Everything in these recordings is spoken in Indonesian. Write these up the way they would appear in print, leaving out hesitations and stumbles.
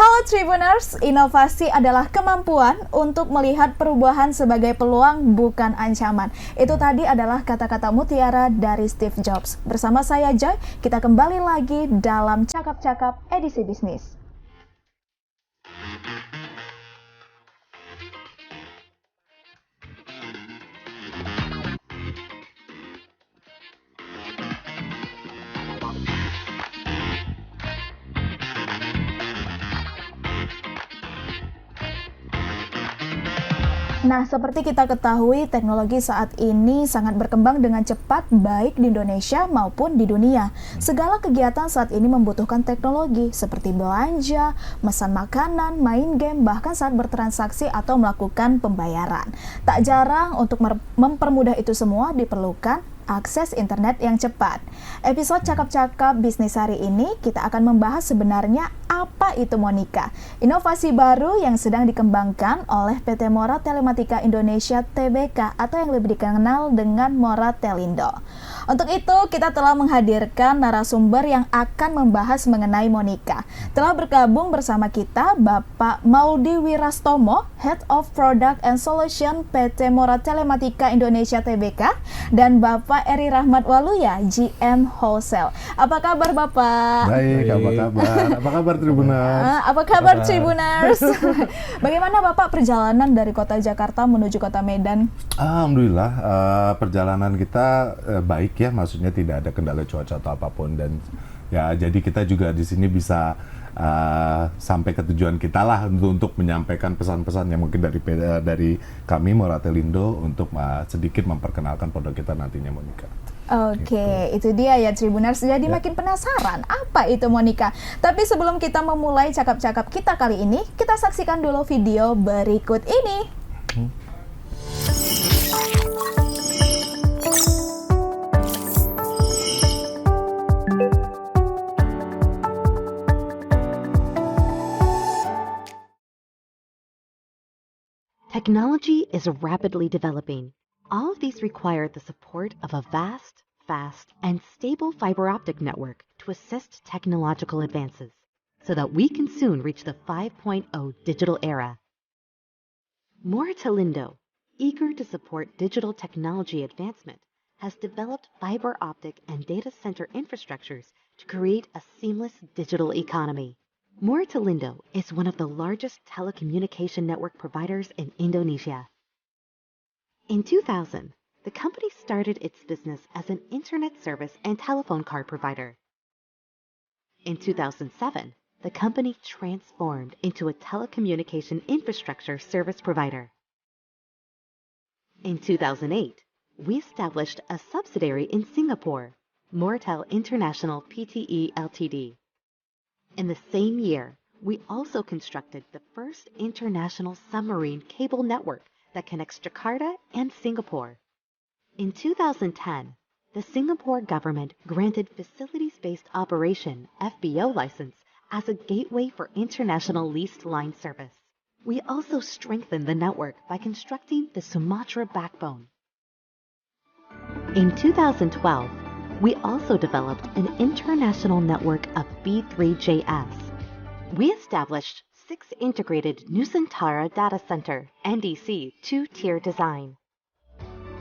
Halo Tribuners, inovasi adalah kemampuan untuk melihat perubahan sebagai peluang bukan ancaman. Itu tadi adalah kata-kata mutiara dari Steve Jobs. Bersama saya Joy, kita kembali lagi dalam Cakap-Cakap edisi bisnis. Nah, seperti kita ketahui, teknologi saat ini sangat berkembang dengan cepat, baik di Indonesia maupun di dunia. Segala kegiatan saat ini membutuhkan teknologi, seperti belanja, mesan makanan, main game, bahkan saat bertransaksi atau melakukan pembayaran. Tak jarang untuk mempermudah itu semua diperlukan akses internet yang cepat. Episode Cakap-Cakap Bisnis hari ini kita akan membahas sebenarnya apa itu Monika, inovasi baru yang sedang dikembangkan oleh PT Mora Telematika Indonesia Tbk atau yang lebih dikenal dengan Mora Telindo. Untuk itu kita telah menghadirkan narasumber yang akan membahas mengenai Monika. Telah bergabung bersama kita Bapak Maudi Wirastomo, Head of Product and Solution PT Mora Telematika Indonesia Tbk, dan Bapak Eri Rahmat Waluya, GM Wholesale. Apa kabar Bapak? Baik, apa kabar? Apa kabar Tribuners? Apa kabar Tribuners? Bagaimana Bapak perjalanan dari kota Jakarta menuju kota Medan? Alhamdulillah, perjalanan kita baik ya, maksudnya tidak ada kendala cuaca atau apapun, dan ya jadi kita juga di sini bisa sampai ke tujuan kita lah untuk menyampaikan pesan-pesan yang mungkin dari kami Mora Telindo untuk sedikit memperkenalkan produk kita nantinya, Monika. Oke, itu dia ya Tribuners. Jadi makin penasaran apa itu Monika. Tapi sebelum kita memulai cakap-cakap kita kali ini, kita saksikan dulu video berikut ini. Technology is rapidly developing. All of these require the support of a vast, fast, and stable fiber optic network to assist technological advances, so that we can soon reach the 5.0 digital era. Mora Telindo, eager to support digital technology advancement, has developed fiber optic and data center infrastructures to create a seamless digital economy. Mora Telindo is one of the largest telecommunication network providers in Indonesia. In 2000, the company started its business as an internet service and telephone card provider. In 2007, the company transformed into a telecommunication infrastructure service provider. In 2008, we established a subsidiary in Singapore, Moratel International Pte Ltd. In the same year, we also constructed the first international submarine cable network that connects Jakarta and Singapore. In 2010, the Singapore government granted Facilities-Based Operation (FBO) license as a gateway for international leased line service. We also strengthened the network by constructing the Sumatra backbone. In 2012, we also developed an international network of B3JS. We established 6 integrated Nusantara Data Center (NDC) 2-tier design.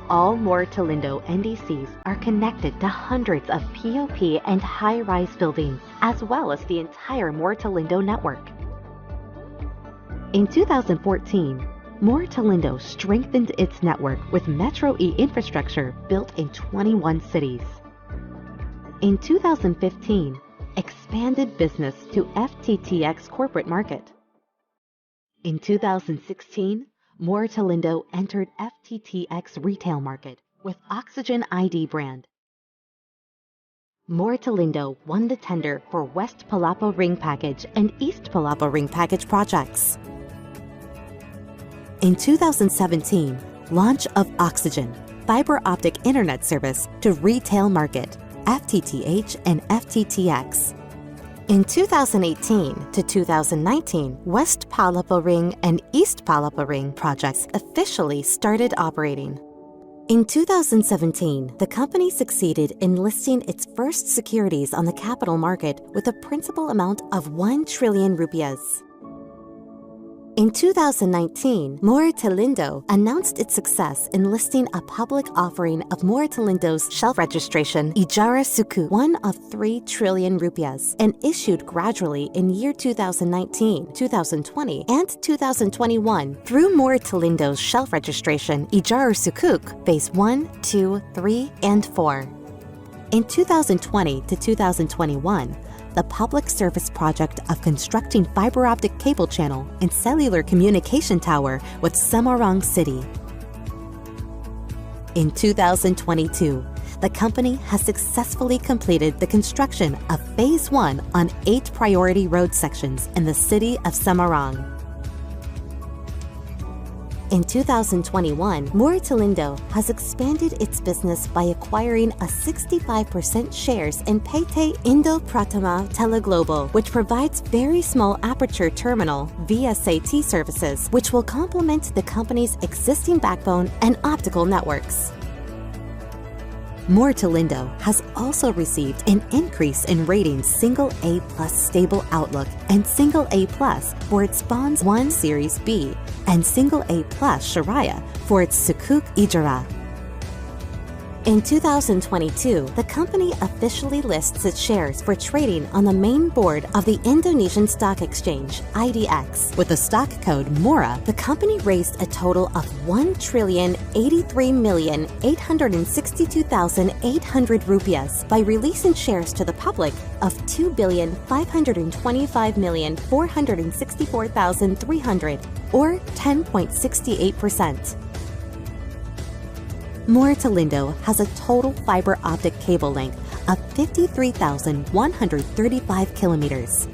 All Mora Telindo NDCs are connected to hundreds of POP and high-rise buildings, as well as the entire Mora Telindo network. In 2014, Mora Telindo strengthened its network with Metro E infrastructure built in 21 cities. In 2015, expanded business to FTTX corporate market. In 2016, Mora Telindo entered FTTX retail market with Oxygen ID brand. Mora Telindo won the tender for West Palapa Ring Package and East Palapa Ring Package projects. In 2017, launch of Oxygen, fiber optic internet service to retail market, FTTH and FTTX. In 2018 to 2019, West Palapa Ring and East Palapa Ring projects officially started operating. In 2017, the company succeeded in listing its first securities on the capital market with a principal amount of 1 trillion rupiahs. In 2019, Moratelindo announced its success in listing a public offering of Moratelindo's shelf registration, Ijara Sukuk, one of 3 trillion rupiahs, and issued gradually in year 2019, 2020, and 2021 through Moratelindo's shelf registration, Ijara Sukuk, Phase 1, 2, 3, and 4. In 2020 to 2021, the public service project of constructing fiber optic cable channel and cellular communication tower with Semarang City. In 2022, the company has successfully completed the construction of Phase 1 on 8 priority road sections in the city of Semarang. In 2021, Moratelindo has expanded its business by acquiring a 65% shares in PT Indo Pratama Teleglobal, which provides very small aperture terminal VSAT services, which will complement the company's existing backbone and optical networks. Moratelindo has also received an increase in ratings single A plus stable outlook and single A plus for its Bonds 1 Series B and single A plus Sharia for its Sukuk Ijara. In 2022, the company officially lists its shares for trading on the main board of the Indonesian Stock Exchange, IDX. With the stock code MORA, the company raised a total of 1,083,862,800 rupiahs by releasing shares to the public of 2,525,464,300, or 10.68%. Moratelindo has a total fiber optic cable length of 53,135 kilometers.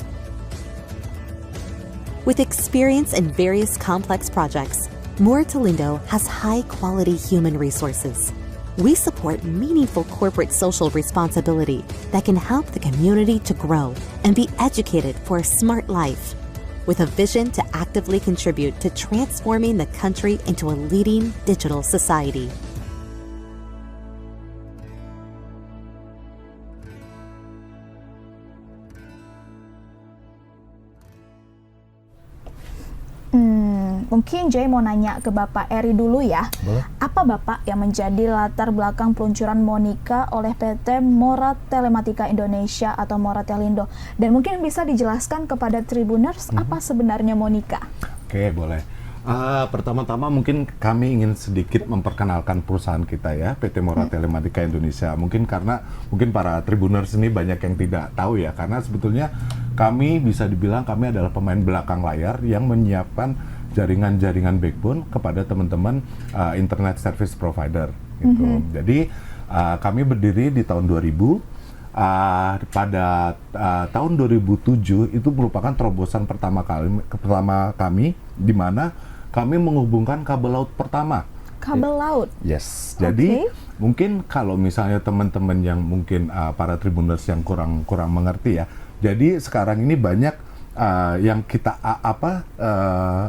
With experience in various complex projects, Moratelindo has high-quality human resources. We support meaningful corporate social responsibility that can help the community to grow and be educated for a smart life, with a vision to actively contribute to transforming the country into a leading digital society. Mungkin Jay mau nanya ke Bapak Eri dulu ya. Boleh. Apa Bapak yang menjadi latar belakang peluncuran Monica oleh PT Moratelematika Indonesia atau Moratelindo? Dan mungkin bisa dijelaskan kepada Tribuners apa sebenarnya Monica? Oke, boleh. Pertama-tama mungkin kami ingin sedikit memperkenalkan perusahaan kita ya, PT Moratelematika Indonesia. Mungkin karena para Tribuners ini banyak yang tidak tahu ya, karena sebetulnya kami bisa dibilang kami adalah pemain belakang layar yang menyiapkan jaringan-jaringan backbone kepada teman-teman internet service provider gitu. Jadi kami berdiri di tahun 2000. Pada tahun 2007 itu merupakan terobosan pertama kami di mana kami menghubungkan kabel laut pertama. Kabel laut? Yes. Jadi mungkin kalau misalnya teman-teman yang mungkin para Tribuners yang kurang mengerti ya. Jadi sekarang ini banyak yang kita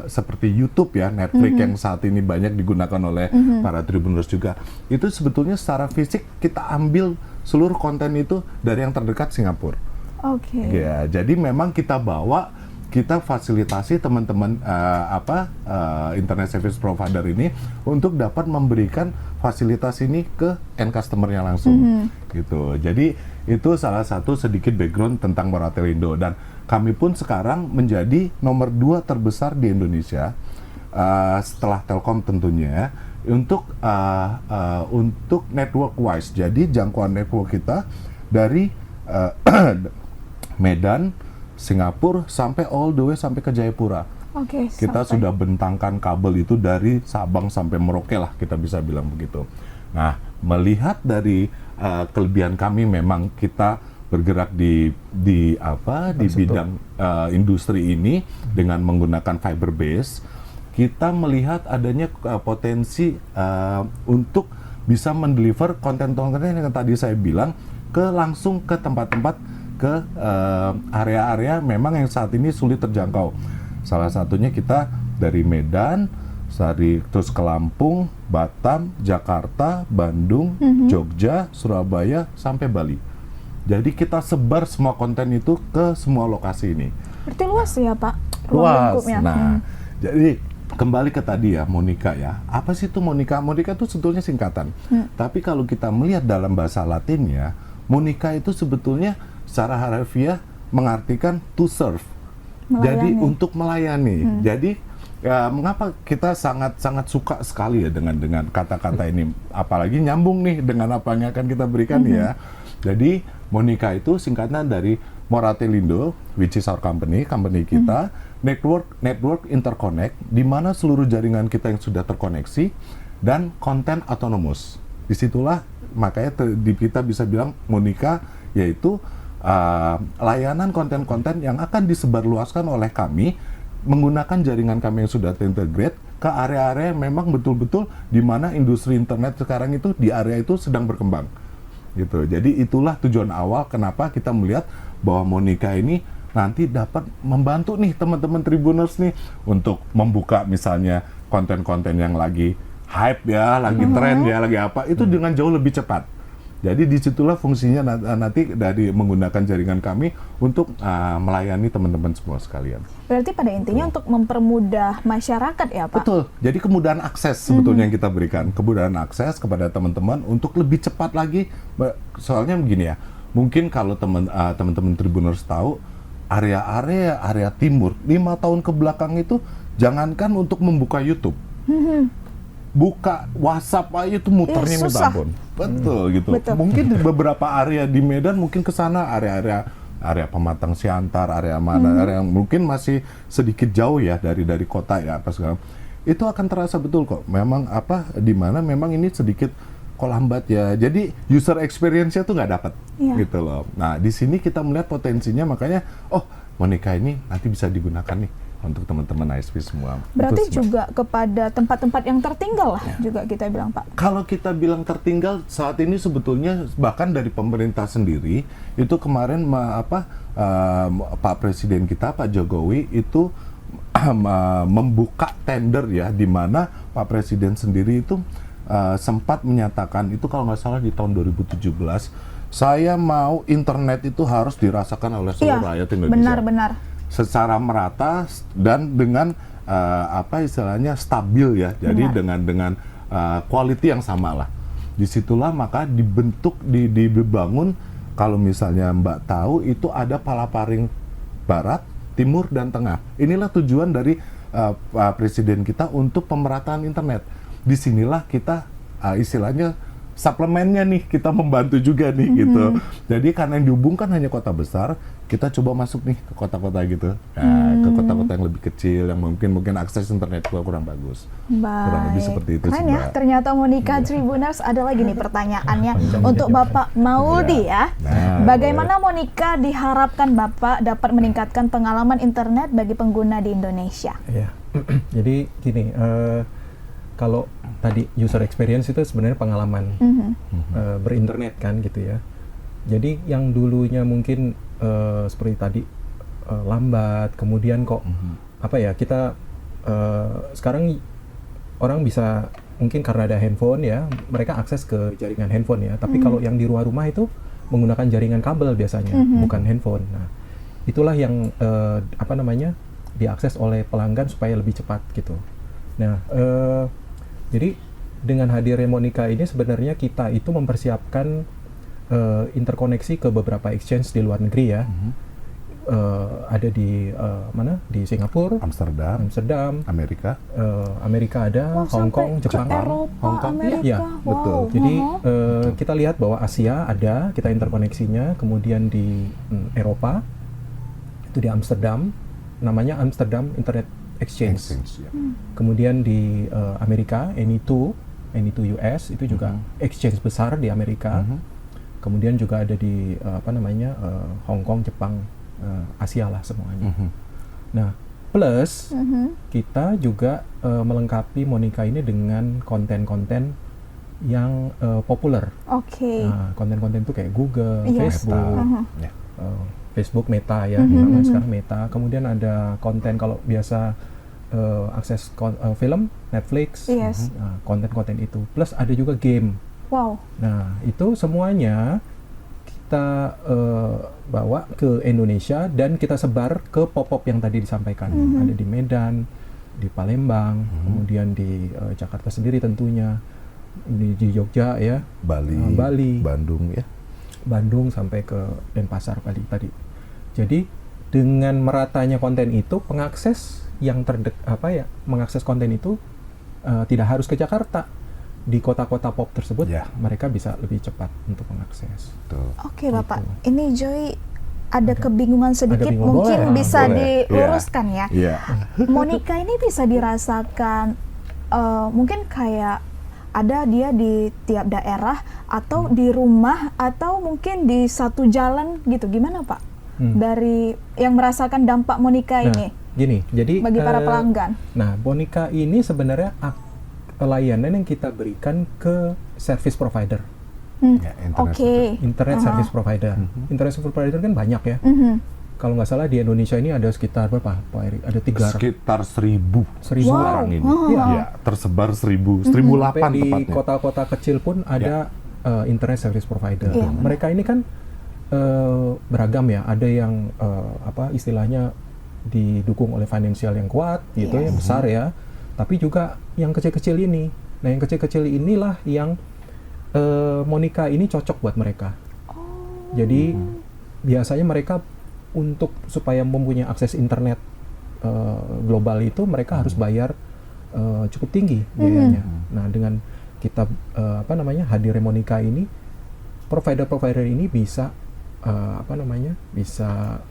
seperti YouTube ya, Netflix yang saat ini banyak digunakan oleh para Tribuners juga. Itu sebetulnya secara fisik kita ambil seluruh konten itu dari yang terdekat Singapura. Oke. Ya, jadi memang kita fasilitasi teman-teman internet service provider ini untuk dapat memberikan fasilitas ini ke end customer-nya langsung. Gitu. Jadi itu salah satu sedikit background tentang Moratelindo, dan kami pun sekarang menjadi nomor 2 terbesar di Indonesia setelah Telkom tentunya untuk network wise. Jadi jangkauan network kita dari Medan, Singapura sampai all the way sampai ke Jayapura. Oke. Kita sudah bentangkan kabel itu dari Sabang sampai Merauke lah, kita bisa bilang begitu. Nah, melihat dari kelebihan kami, memang kita bergerak di bidang industri ini dengan menggunakan fiber base. Kita melihat adanya potensi untuk bisa mendeliver konten-konten yang tadi saya bilang langsung ke tempat-tempat, ke area-area memang yang saat ini sulit terjangkau. Salah satunya kita dari Medan, terus ke Lampung, Batam, Jakarta, Bandung, Jogja, Surabaya, sampai Bali. Jadi kita sebar semua konten itu ke semua lokasi ini. Berarti luas ya Pak? Luas. Nah, Jadi kembali ke tadi ya, Monica ya. Apa sih itu Monica? Monica itu sebetulnya singkatan. Tapi kalau kita melihat dalam bahasa Latinnya, Monica itu sebetulnya secara harfiah mengartikan to serve. Jadi Melayani. untuk melayani. Jadi ya, mengapa kita sangat suka sekali ya dengan kata-kata ini, apalagi nyambung nih dengan apa yang akan kita berikan ya. Jadi Monica itu singkatan dari Moratelindo, which is our company kita, network interconnect, di mana seluruh jaringan kita yang sudah terkoneksi, dan konten autonomous. Disitulah makanya kita bisa bilang Monica yaitu layanan konten-konten yang akan disebarluaskan oleh kami menggunakan jaringan kami yang sudah terintegrate ke area-area yang memang betul-betul di mana industri internet sekarang itu di area itu sedang berkembang gitu. Jadi itulah tujuan awal kenapa kita melihat bahwa Monica ini nanti dapat membantu nih teman-teman Tribuners nih untuk membuka misalnya konten-konten yang lagi hype ya, lagi tren ya, lagi apa, itu dengan jauh lebih cepat. Jadi disitulah fungsinya nanti dari menggunakan jaringan kami untuk melayani teman-teman semua sekalian. Berarti pada intinya untuk mempermudah masyarakat ya Pak? Betul, jadi kemudahan akses sebetulnya yang kita berikan. Kemudahan akses kepada teman-teman untuk lebih cepat lagi. Soalnya begini ya, mungkin kalau teman-teman Tribuners tahu, area timur 5 tahun ke belakang itu jangankan untuk membuka YouTube. Buka WhatsApp aja itu muternya minta ampun. Betul gitu. Betul. Mungkin di beberapa area di Medan mungkin ke sana area Pematang Siantar, area mana, area yang mungkin masih sedikit jauh ya dari kota ya apa segala. Itu akan terasa betul kok. Memang di mana memang ini sedikit kok lambat ya. Jadi user experience-nya tuh nggak dapat gitu loh. Nah, di sini kita melihat potensinya, makanya Monica ini nanti bisa digunakan nih untuk teman-teman ISP semua. Berarti Itu, juga kepada tempat-tempat yang tertinggal lah juga kita bilang Pak. kalau kita bilang tertinggal saat ini sebetulnya bahkan dari pemerintah sendiri itu kemarin Pak Presiden kita Pak Jokowi itu membuka tender ya, di mana Pak Presiden sendiri itu sempat menyatakan itu kalau nggak salah di tahun 2017, saya mau internet itu harus dirasakan oleh seluruh rakyat Indonesia. Benar-benar. Secara merata dan dengan istilahnya stabil ya, jadi dengan quality yang sama lah. Disitulah maka dibangun, kalau misalnya Mbak tahu itu ada Palaparing Barat, Timur dan Tengah. Inilah tujuan dari Presiden kita untuk pemerataan internet. Disinilah kita istilahnya suplemennya nih, kita membantu juga nih gitu. Jadi karena yang dihubungkan hanya kota besar, kita coba masuk nih ke kota-kota gitu, ke kota-kota yang lebih kecil yang mungkin akses internet kurang bagus. Kurang lebih seperti itu. Keren ya, ternyata Monica Tribuners ada lagi nih pertanyaannya untuk Bapak Mauldi ya. Bagaimana Monica diharapkan Bapak dapat meningkatkan pengalaman internet bagi pengguna di Indonesia? Ya, jadi gini, kalau tadi user experience itu sebenarnya pengalaman berinternet kan gitu ya. Jadi yang dulunya mungkin seperti tadi lambat, kemudian kok kita sekarang orang bisa mungkin karena ada handphone ya, mereka akses ke jaringan handphone ya. Tapi kalau yang di rumah itu menggunakan jaringan kabel biasanya, bukan handphone. Nah, itulah yang diakses oleh pelanggan supaya lebih cepat gitu. Nah, jadi dengan hadirnya Monica ini sebenarnya kita itu mempersiapkan interkoneksi ke beberapa exchange di luar negeri ya. Ada di Di Singapura, Amsterdam, Amerika ada, Hong Kong, Jepang, Eropa, Amerika. Ya, Wow. betul. Jadi kita lihat bahwa Asia ada, kita interkoneksinya, kemudian di Eropa itu di Amsterdam, namanya Amsterdam Internet Exchange. Ya. Kemudian di Amerika, NE2 US itu juga exchange besar di Amerika. Kemudian juga ada di Hong Kong, Jepang, Asia lah semuanya. Nah, plus kita juga melengkapi Monica ini dengan konten-konten yang populer. Oke. Nah, konten-konten itu kayak Google, Yes. Facebook, Facebook Meta ya, namanya sekarang Meta. Kemudian ada konten kalau biasa akses film, Netflix, Yes. nah, konten-konten itu. Plus ada juga game. Wow. Nah, itu semuanya kita bawa ke Indonesia dan kita sebar ke pop-up yang tadi disampaikan. Ada di Medan, di Palembang, kemudian di Jakarta sendiri tentunya, di Jogja ya, Bali, Bandung ya. Bandung sampai ke Denpasar Bali tadi. Jadi dengan meratanya konten itu, pengakses yang mengakses konten itu tidak harus ke Jakarta. Di kota-kota pop tersebut, mereka bisa lebih cepat untuk mengakses. Oke, Bapak. Ini Joy ada kebingungan sedikit, mungkin bisa diluruskan ya. Monica ini bisa dirasakan mungkin kayak ada dia di tiap daerah atau di rumah atau mungkin di satu jalan gitu. Gimana Pak? Dari yang merasakan dampak Monica ini? Gini, jadi bagi para pelanggan. Nah, Monica ini sebenarnya layanan yang kita berikan ke service provider. Internet service provider. Internet service provider kan banyak ya. Kalau nggak salah di Indonesia ini ada sekitar berapa, Pak Eri? Ada sekitar 1.000 sekarang ini. Ya, tersebar 1.008 di tepatnya. Kota-kota kecil pun ada internet service provider. Mereka ini kan beragam ya. Ada yang istilahnya didukung oleh financial yang kuat, gitu, yang besar ya. Tapi juga yang kecil-kecil ini. Nah, yang kecil-kecil inilah yang Monica ini cocok buat mereka. Jadi biasanya mereka supaya mempunyai akses internet global itu mereka harus bayar cukup tinggi biayanya. Nah, dengan kita hadir Monica ini, provider-provider ini bisa bisa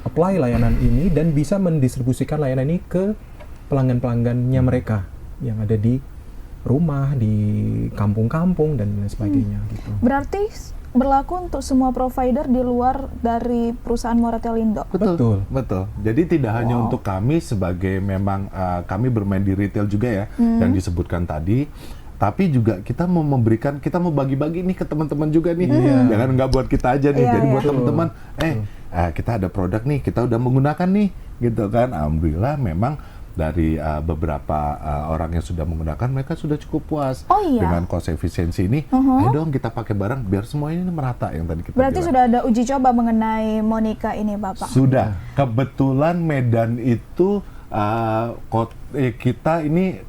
apply layanan ini dan bisa mendistribusikan layanan ini ke pelanggan-pelanggannya mereka yang ada di rumah, di kampung-kampung dan lain sebagainya gitu. Berarti berlaku untuk semua provider di luar dari perusahaan Moratelindo. Betul. Jadi tidak hanya untuk kami sebagai memang kami bermain di retail juga ya, yang disebutkan tadi, tapi juga kita mau memberikan, kita mau bagi-bagi nih ke teman-teman juga nih. Jangan nggak buat kita aja nih. Jadi buat teman-teman, kita ada produk nih, kita udah menggunakan nih, gitu kan. Alhamdulillah memang dari beberapa orang yang sudah menggunakan, mereka sudah cukup puas dengan cost efisiensi ini. Ayo dong kita pakai barang biar semuanya ini merata yang tadi kita Berarti bilang. sudah ada uji coba mengenai Monica ini, Bapak? Sudah. Kebetulan Medan itu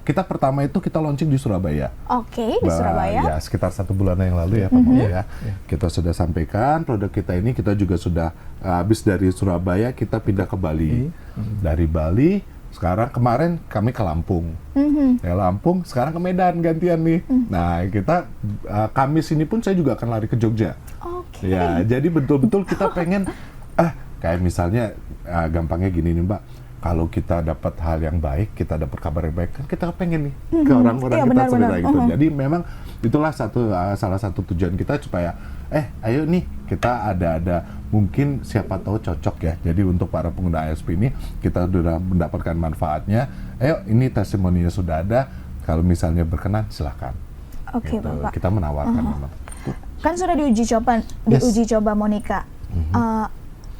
kita pertama itu kita launching di Surabaya. Di Surabaya. Ya, sekitar 1 bulan yang lalu ya, Pak Mono ya. Kita sudah sampaikan produk kita ini, kita juga sudah habis dari Surabaya, kita pindah ke Bali. Dari Bali, sekarang kemarin kami ke Lampung. Ya, Lampung, sekarang ke Medan gantian nih. Nah, kita Kamis ini pun saya juga akan lari ke Jogja. Ya, jadi betul-betul kita pengen kayak misalnya gampangnya gini nih, Mbak. Kalau kita dapat hal yang baik, kita dapat kabar yang baik, kan kita pengen nih ke orang-orang kita cerita gitu. Jadi memang itulah salah satu tujuan kita supaya ayo nih kita ada mungkin siapa tahu cocok ya. Jadi untuk para pengguna ISP ini kita sudah mendapatkan manfaatnya. Ayo ini testimoninya sudah ada. Kalau misalnya berkenan silakan. Gitu. Bapak. Kita menawarkan memang. Kan sudah diuji coba Monica.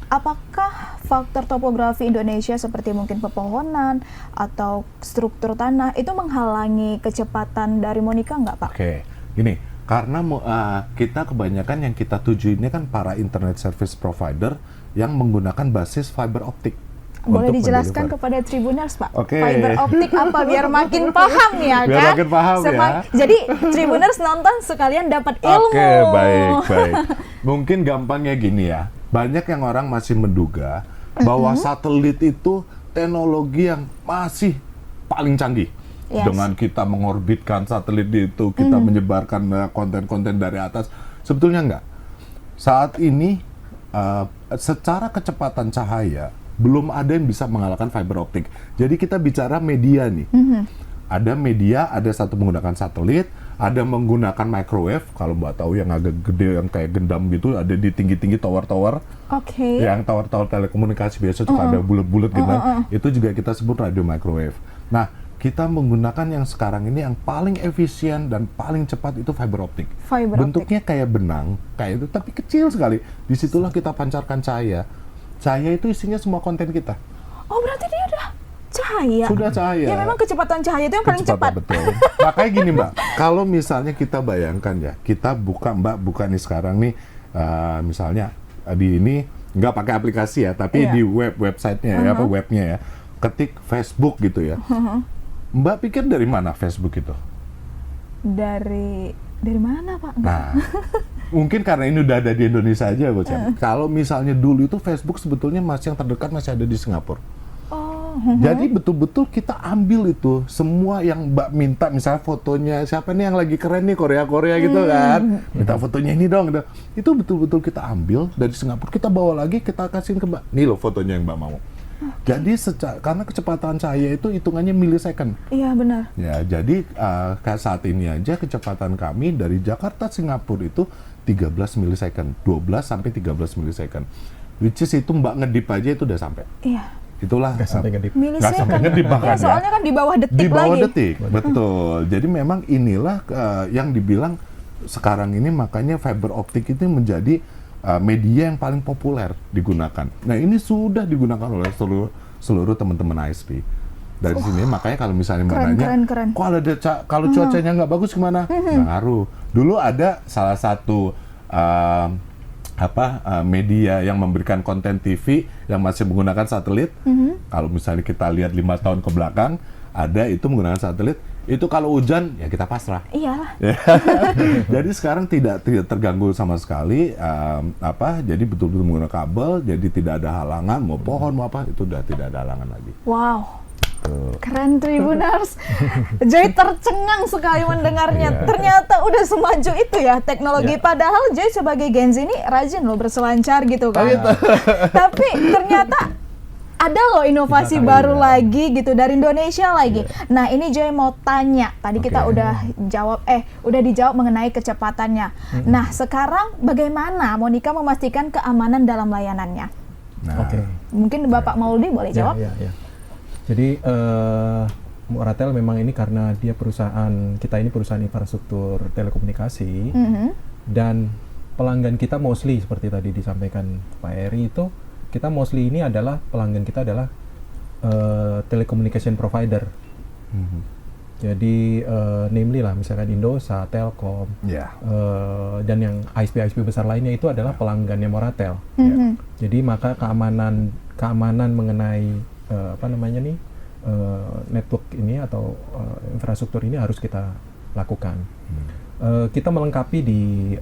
Apakah faktor topografi Indonesia seperti mungkin pepohonan atau struktur tanah itu menghalangi kecepatan dari Monica nggak, Pak? Gini, karena kita kebanyakan yang kita tuju ini kan para internet service provider yang menggunakan basis fiber optik. Boleh dijelaskan kepada Tribuners, Pak? Fiber optik apa biar makin paham ya, kan? Biar makin paham ya. Jadi Tribuners nonton sekalian dapat ilmu. Baik. Mungkin gampangnya gini ya. Banyak yang orang masih menduga bahwa satelit itu teknologi yang masih paling canggih. Dengan kita mengorbitkan satelit itu, kita menyebarkan konten-konten dari atas. Sebetulnya enggak. Saat ini, secara kecepatan cahaya, belum ada yang bisa mengalahkan fiber optik. Jadi kita bicara media nih. Ada media, ada satu menggunakan satelit, ada menggunakan microwave, kalau Mbak tahu yang agak gede, yang kayak gendam gitu, ada di tinggi-tinggi tower-tower. Yang tower-tower telekomunikasi biasa suka ada bulat-bulat gitu. Itu juga kita sebut radio microwave. Nah, kita menggunakan yang sekarang ini yang paling efisien dan paling cepat itu fiber optik. Bentuknya kayak benang, kayak itu, tapi kecil sekali. Disitulah kita pancarkan cahaya. Cahaya itu isinya semua konten kita. Berarti dia udah cahaya. Sudah cahaya. Ya memang kecepatan cahaya itu yang paling cepat. Betul. Makanya gini, Mbak, kalau misalnya kita bayangkan ya, kita buka nih sekarang nih, misalnya di ini nggak pakai aplikasi ya, tapi di websitenya ya, webnya ya. ketik Facebook gitu ya. Mbak pikir dari mana Facebook itu? Dari mana, Pak? Nah, mungkin karena ini udah ada di Indonesia aja, Bu Chan. Kalau misalnya dulu itu Facebook sebetulnya masih yang terdekat masih ada di Singapura. Oh, Jadi betul-betul kita ambil itu semua yang Mbak minta, misalnya fotonya siapa nih yang lagi keren nih Korea gitu kan, minta fotonya ini dong, gitu. Itu betul-betul kita ambil dari Singapura, kita bawa lagi, kita kasihin ke Mbak. Nih loh fotonya yang Mbak mau. Jadi karena kecepatan cahaya itu hitungannya millisecond. iya benar. Ya, jadi kayak saat ini aja kecepatan kami dari Jakarta Singapura itu 13 millisecond, 12 sampai 13 millisecond. Which is itu Mbak ngedip aja itu udah sampai. Iya. Itulah Nggak sampai ngedip. nggak sampai ngedip bahkan Ya, soalnya kan di bawah detik di bawah lagi. detik, betul. Jadi memang inilah yang dibilang sekarang ini makanya fiber optik itu menjadi media yang paling populer digunakan. Nah ini sudah digunakan oleh seluruh teman-teman ISP. Dari sini makanya kalau misalnya Mbak nanya, keren. kok ada kalau cuacanya nggak bagus gimana? Nggak ngaruh. Dulu ada salah satu media yang memberikan konten TV yang masih menggunakan satelit. Kalau misalnya kita lihat 5 tahun ke belakang, ada itu menggunakan satelit. Itu kalau hujan ya kita pasrah. Iyalah. Jadi sekarang tidak terganggu sama sekali. Jadi betul-betul menggunakan kabel. Jadi tidak ada halangan, mau pohon mau apa itu udah tidak ada halangan lagi. Wow. Keren Tribuners. Joy tercengang sekali mendengarnya. Ternyata udah semaju itu ya teknologi. Padahal Joy sebagai Gen Z ini rajin loh berselancar gitu kan. Tapi ternyata ada loh inovasi baru lagi gitu dari Indonesia lagi. Nah ini Joy mau tanya. Tadi kita udah dijawab mengenai kecepatannya. Nah sekarang bagaimana Monica memastikan keamanan dalam layanannya? Nah, Mungkin Bapak Mauldi boleh jawab? Ya. Jadi Moratel memang ini karena dia kita ini perusahaan infrastruktur telekomunikasi dan pelanggan kita mostly seperti tadi disampaikan Pak Eri itu kita mostly ini adalah pelanggan kita adalah telecommunication provider. Jadi namely lah misalkan Indosat, Telkom, dan yang ISP besar lainnya itu adalah pelanggannya Moratel. Jadi maka keamanan mengenai network ini atau infrastruktur ini harus kita lakukan. Kita melengkapi di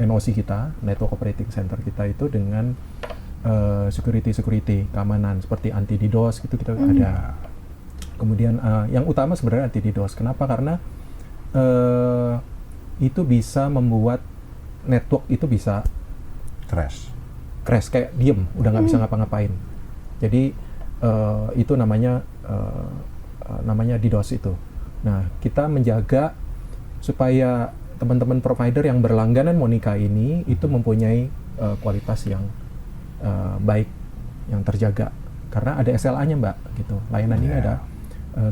NOC kita, Network Operating Center kita itu dengan security keamanan seperti anti DDoS gitu kita ada. Kemudian yang utama sebenarnya anti DDoS. Kenapa? Karena itu bisa membuat network itu bisa crash kayak diem, udah nggak bisa ngapa-ngapain. Jadi itu namanya DDoS itu. Nah, kita menjaga supaya teman-teman provider yang berlangganan Monica ini itu mempunyai kualitas yang baik, yang terjaga. Karena ada SLA-nya, Mbak, gitu. Layanan ini ada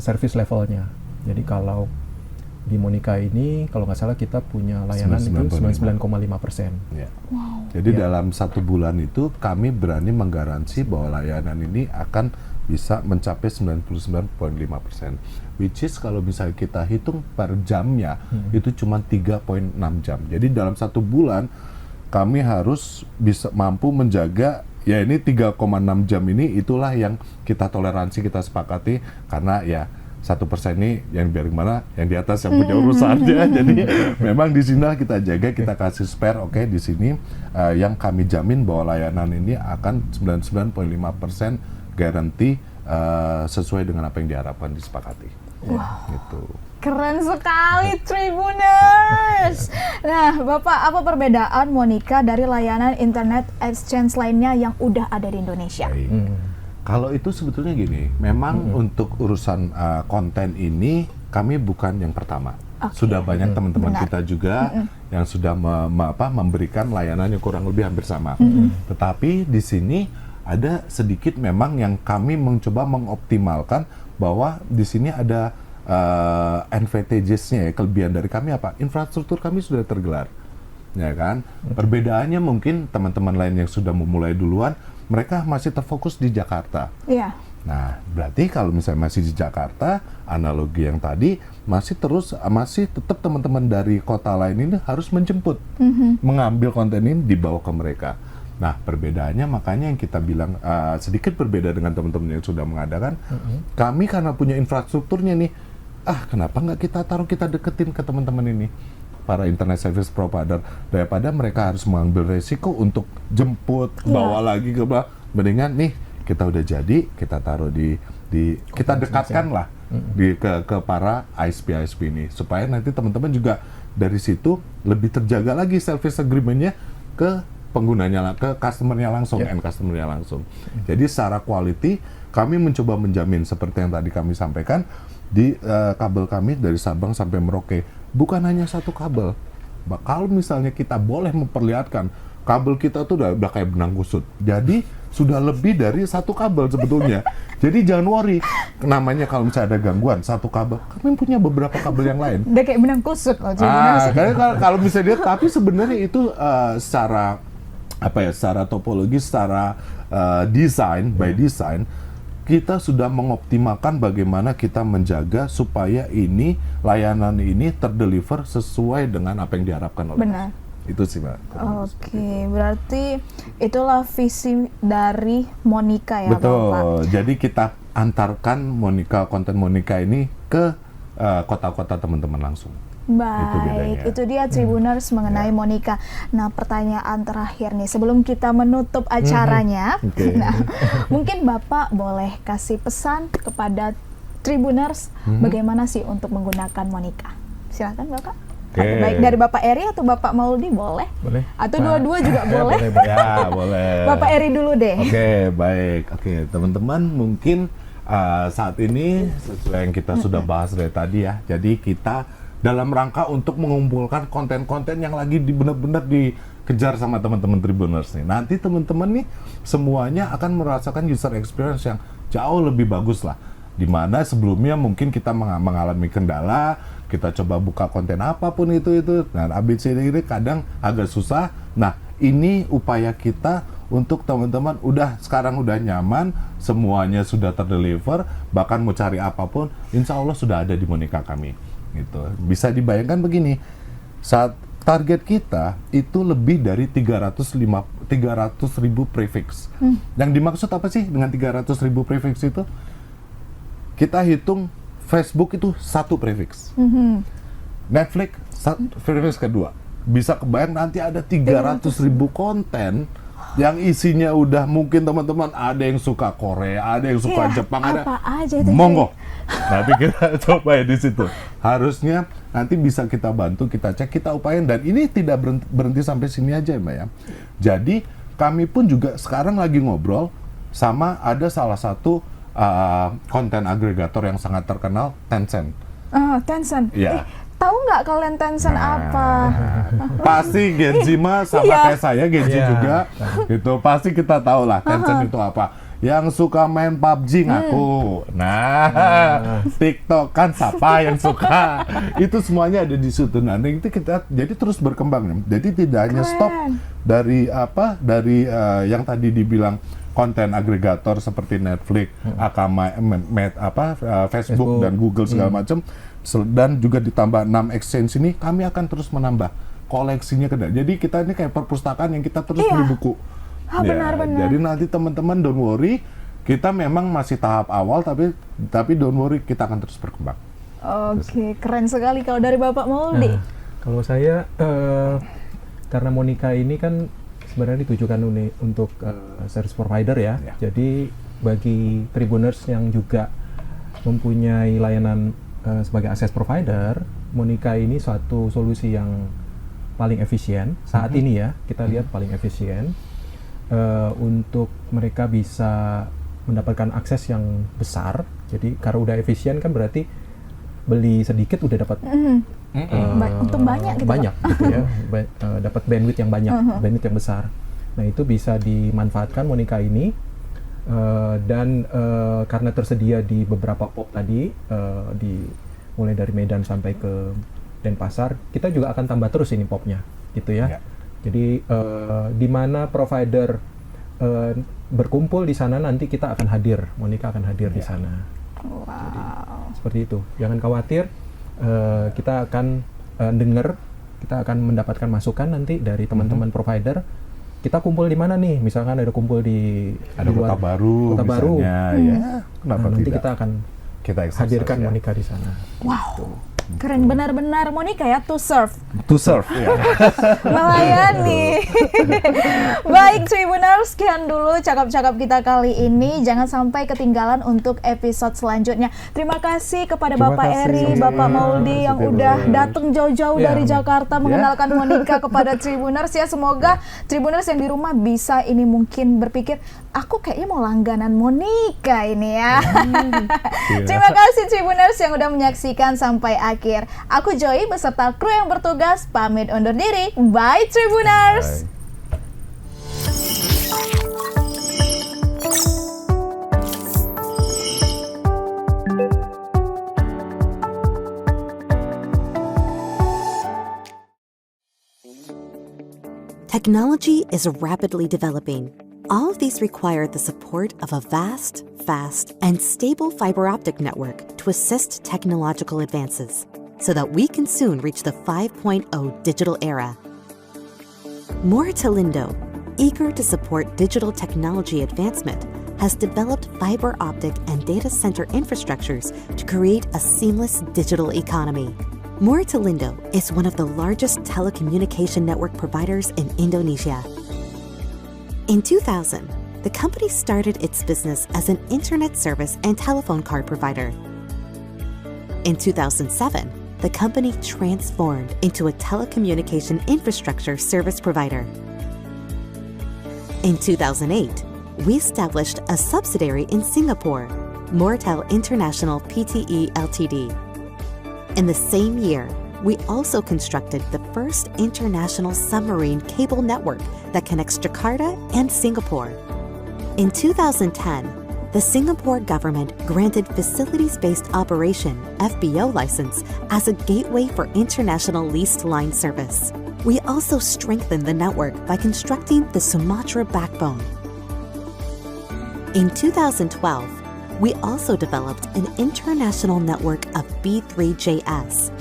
service levelnya. Jadi kalau di Monica ini, kalau nggak salah kita punya layanan 99,5%. Wow. Jadi dalam 1 bulan itu kami berani menggaransi bahwa layanan ini akan bisa mencapai 99,5%. Which is kalau misalnya kita hitung per jamnya, itu cuma 3,6 jam. Jadi dalam 1 bulan kami harus bisa mampu menjaga, ya ini 3,6 jam ini itulah yang kita toleransi, kita sepakati, karena ya 1% ini yang biar gimana, yang di atas yang punya urusannya. Jadi memang di sini kita jaga, kita kasih spare. Di sini yang kami jamin bahwa layanan ini akan 99,5% garanti sesuai dengan apa yang diharapkan, disepakati. Gitu. Keren sekali Tribuners. Nah, Bapak, apa perbedaan Monica dari layanan internet exchange lainnya yang udah ada di Indonesia? Kalau itu sebetulnya gini, memang untuk urusan konten ini kami bukan yang pertama. Sudah banyak teman-teman kita juga yang sudah memberikan layanan yang kurang lebih hampir sama. Tetapi di sini ada sedikit memang yang kami mencoba mengoptimalkan bahwa di sini ada advantages-nya ya, kelebihan dari kami apa? Infrastruktur kami sudah tergelar. Ya kan? Perbedaannya mungkin teman-teman lain yang sudah memulai duluan, mereka masih terfokus di Jakarta. Iya. Nah, berarti kalau misalnya masih di Jakarta, analogi yang tadi masih tetap teman-teman dari kota lain ini harus menjemput, mengambil konten ini dibawa ke mereka. Nah, perbedaannya makanya yang kita bilang sedikit berbeda dengan teman-teman yang sudah mengadakan. Kami karena punya infrastrukturnya nih, kenapa nggak kita deketin ke teman-teman ini, para internet service provider, daripada mereka harus mengambil resiko untuk jemput, bawa lagi ke bawah. Mendingan nih kita udah jadi, kita taruh di kita dekatkan lah ke para ISP ini, supaya nanti teman-teman juga dari situ lebih terjaga lagi service agreement-nya ke penggunanya, ke customer-nya langsung, end customer-nya langsung. Jadi secara quality kami mencoba menjamin seperti yang tadi kami sampaikan di kabel kami dari Sabang sampai Merauke, bukan hanya satu kabel. Kalau misalnya kita boleh memperlihatkan kabel kita tuh udah kayak benang kusut. Jadi sudah lebih dari satu kabel sebetulnya. Jadi jangan worry, namanya kalau misalnya ada gangguan satu kabel, kami punya beberapa kabel yang lain. Udah kayak benang kusut loh. Kalau misalnya dia, tapi sebenarnya itu secara topologi, secara desain, by design, kita sudah mengoptimalkan bagaimana kita menjaga supaya layanan ini terdeliver sesuai dengan apa yang diharapkan oleh. Benar. Itu sih, Mbak. Oke, berarti itulah visi dari Monica ya, Bapak? Betul. Jadi kita antarkan konten Monica ini ke kota-kota teman-teman langsung. Baik, itu dia Tribuners mengenai Monica. Nah, pertanyaan terakhir nih sebelum kita menutup acaranya. Nah, mungkin Bapak boleh kasih pesan kepada Tribuners bagaimana sih untuk menggunakan Monica. Silakan Bapak. Baik dari Bapak Eri atau Bapak Mauldi boleh? Boleh. Atau dua-dua juga boleh? Ya, boleh. Bapak Eri dulu deh. Baik. Teman-teman mungkin saat ini sesuai yang kita sudah bahas dari tadi ya. Jadi kita dalam rangka untuk mengumpulkan konten-konten yang lagi benar-benar dikejar sama teman-teman Tribuners nih. Nanti teman-teman nih semuanya akan merasakan user experience yang jauh lebih bagus lah. Dimana sebelumnya mungkin kita mengalami kendala, kita coba buka konten apapun itu. Nah, ABCD ini kadang agak susah. Nah, ini upaya kita untuk teman-teman sekarang udah nyaman, semuanya sudah terdeliver, bahkan mau cari apapun, insya Allah sudah ada di Monica kami. Gitu. Bisa dibayangkan begini, saat target kita itu lebih dari 300.000 prefix. Yang dimaksud apa sih dengan 300.000 prefix itu? Kita hitung Facebook itu satu prefix, Netflix prefix kedua. Bisa kebayang nanti ada 300.000 konten yang isinya udah mungkin teman-teman ada yang suka Korea, ada yang suka Jepang, ada aja itu monggo. Nanti kita coba ya di situ. Harusnya nanti bisa kita bantu, kita cek, kita upayain, dan ini tidak berhenti sampai sini aja Mbak ya. Jadi kami pun juga sekarang lagi ngobrol sama ada salah satu konten agregator yang sangat terkenal, Tencent. Tencent. Iya. Tahu nggak kalian Tencent apa? Pasti Genji mah sama kayak saya, Genji juga. Gitu. Pasti kita tahu lah Tencent itu apa. Yang suka main PUBG ngaku. Nah, TikTok kan siapa yang suka? Itu semuanya ada di situ. Nah, itu kita jadi terus berkembang. Jadi tidak hanya stop dari yang tadi dibilang konten agregator seperti Netflix, Akama, Facebook dan Google segala macam. Dan juga ditambah 6 exchange ini, kami akan terus menambah koleksinya. Jadi kita ini kayak perpustakaan yang kita terus beli buku. Jadi nanti teman-teman don't worry, kita memang masih tahap awal, tapi don't worry, kita akan terus berkembang. Oke, keren sekali. Kalau dari Bapak Mauldi? Kalau saya, karena Monica ini kan sebenarnya ditujukan untuk service provider ya. Jadi bagi Tribuners yang juga mempunyai layanan sebagai akses provider, Monica ini suatu solusi yang paling efisien saat ini ya, kita lihat paling efisien untuk mereka bisa mendapatkan akses yang besar. Jadi karena udah efisien kan berarti beli sedikit udah dapat untung banyak gitu. Banyak gitu ya, dapat bandwidth yang banyak, bandwidth yang besar. Nah itu bisa dimanfaatkan Monica ini. Dan karena tersedia di beberapa POP tadi, mulai dari Medan sampai ke Denpasar, kita juga akan tambah terus ini POP-nya, gitu ya. Jadi di mana provider berkumpul di sana, nanti kita akan hadir, Monica akan hadir di sana. Jadi, seperti itu. Jangan khawatir, kita akan dengar, kita akan mendapatkan masukan nanti dari teman-teman provider kita kumpul di mana nih? Misalkan ada kumpul di Kota Baru, Kota Baru. misalnya, ya kenapa Nah, nanti tidak? kita akan Kita exercise, hadirkan ya. Monica di sana. Wow, keren benar-benar Monica ya, to serve, To serve, ya. melayani. Baik Tribuners, sekian dulu cakap-cakap kita kali ini. Jangan sampai ketinggalan untuk episode selanjutnya. Terima kasih kepada Terima Bapak kasih. Eri, Bapak Mauldi yang Setiap udah hari. datang jauh-jauh Ya. dari Jakarta mengenalkan Monica kepada Tribuners ya. Semoga Tribuners yang di rumah bisa ini mungkin berpikir, aku kayaknya mau langganan Monica ini ya. Terima kasih Tribuners yang udah menyaksikan sampai akhir. Aku Joy beserta kru yang bertugas pamit undur diri. Bye Tribuners. Bye. Technology is rapidly developing. All of these require the support of a vast, fast, and stable fiber optic network to assist technological advances so that we can soon reach the 5.0 digital era. Moritalindo, eager to support digital technology advancement, has developed fiber optic and data center infrastructures to create a seamless digital economy. Moritalindo is one of the largest telecommunication network providers in Indonesia. In 2000, the company started its business as an internet service and telephone card provider. In 2007, the company transformed into a telecommunication infrastructure service provider. In 2008, we established a subsidiary in Singapore, Moretel International Pte Ltd. In the same year, we also constructed the first international submarine cable network that connects Jakarta and Singapore. In 2010, the Singapore government granted Facilities-Based Operation (FBO) license as a gateway for international leased line service. We also strengthened the network by constructing the Sumatra backbone. In 2012, we also developed an international network of B3JS.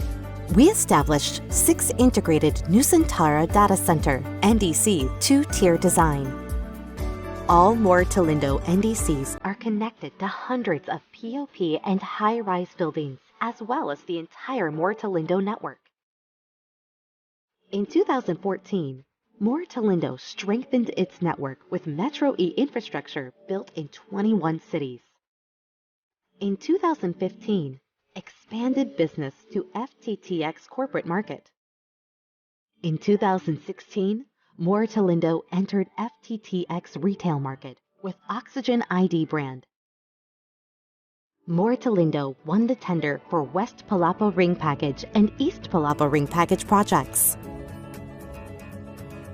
We established 6 integrated Nusantara Data Center (NDC) 2-tier design. All Moritalindo NDCs are connected to hundreds of POP and high-rise buildings, as well as the entire Moritalindo network. In 2014, Moritalindo strengthened its network with Metro E infrastructure built in 21 cities. In 2015, expanded business to FTTX corporate market. In 2016, Moritalindo entered FTTX retail market with Oxygen ID brand. Moritalindo won the tender for West Palapa Ring Package and East Palapa Ring Package projects.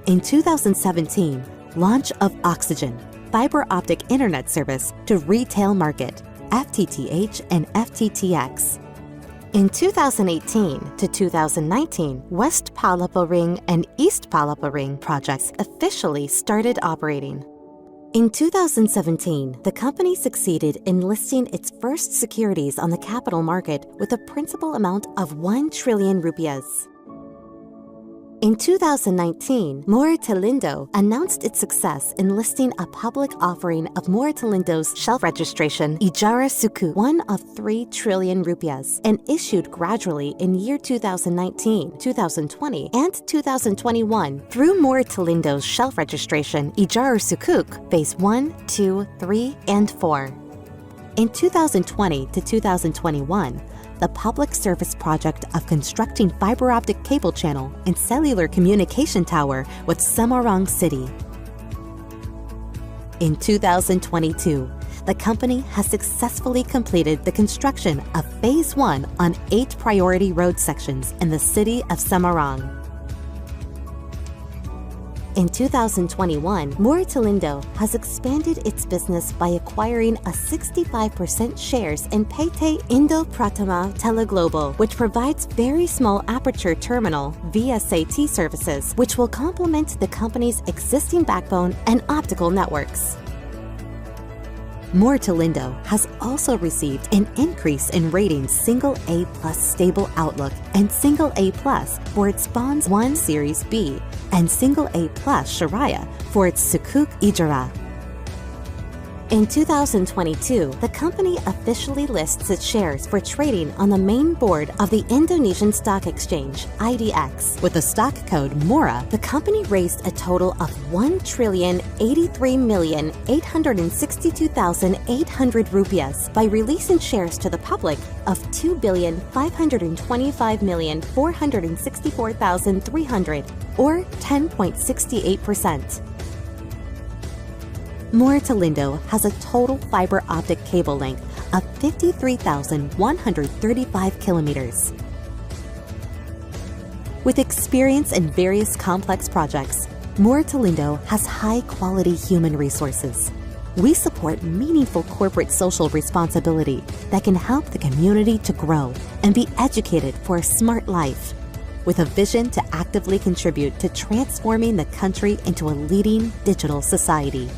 In 2017, launch of Oxygen, fiber optic internet service to retail market, FTTH and FTTX. In 2018 to 2019, West Palapa Ring and East Palapa Ring projects officially started operating. In 2017, the company succeeded in listing its first securities on the capital market with a principal amount of 1 trillion rupiahs. In 2019, Moritalindo announced its success in listing a public offering of Moritalindo's shelf registration, Ijara Suku, 1 of 3 trillion rupiahs, and issued gradually in year 2019, 2020, and 2021 through Moritalindo's shelf registration, Ijara Sukuk, Phase 1, 2, 3, and 4. In 2020 to 2021, the public service project of constructing fiber optic cable channel and cellular communication tower with Semarang City. In 2022, the company has successfully completed the construction of Phase 1 on 8 priority road sections in the city of Semarang. In 2021, Moritalindo has expanded its business by acquiring a 65% shares in Paytay Indo Pratama Teleglobal, which provides very small aperture terminal VSAT services, which will complement the company's existing backbone and optical networks. Mortalindo has also received an increase in ratings single A+ stable outlook and single A+ for its Bonds 1 Series B and single A+ Sharia for its Sukuk Ijara. In 2022, the company officially lists its shares for trading on the main board of the Indonesian Stock Exchange, IDX. With the stock code MORA, the company raised a total of 1,083,862,800 rupiahs by releasing shares to the public of 2,525,464,300, or 10.68%. Mortalindo has a total fiber optic cable length of 53,135 kilometers. With experience in various complex projects, Mortalindo has high-quality human resources. We support meaningful corporate social responsibility that can help the community to grow and be educated for a smart life, with a vision to actively contribute to transforming the country into a leading digital society.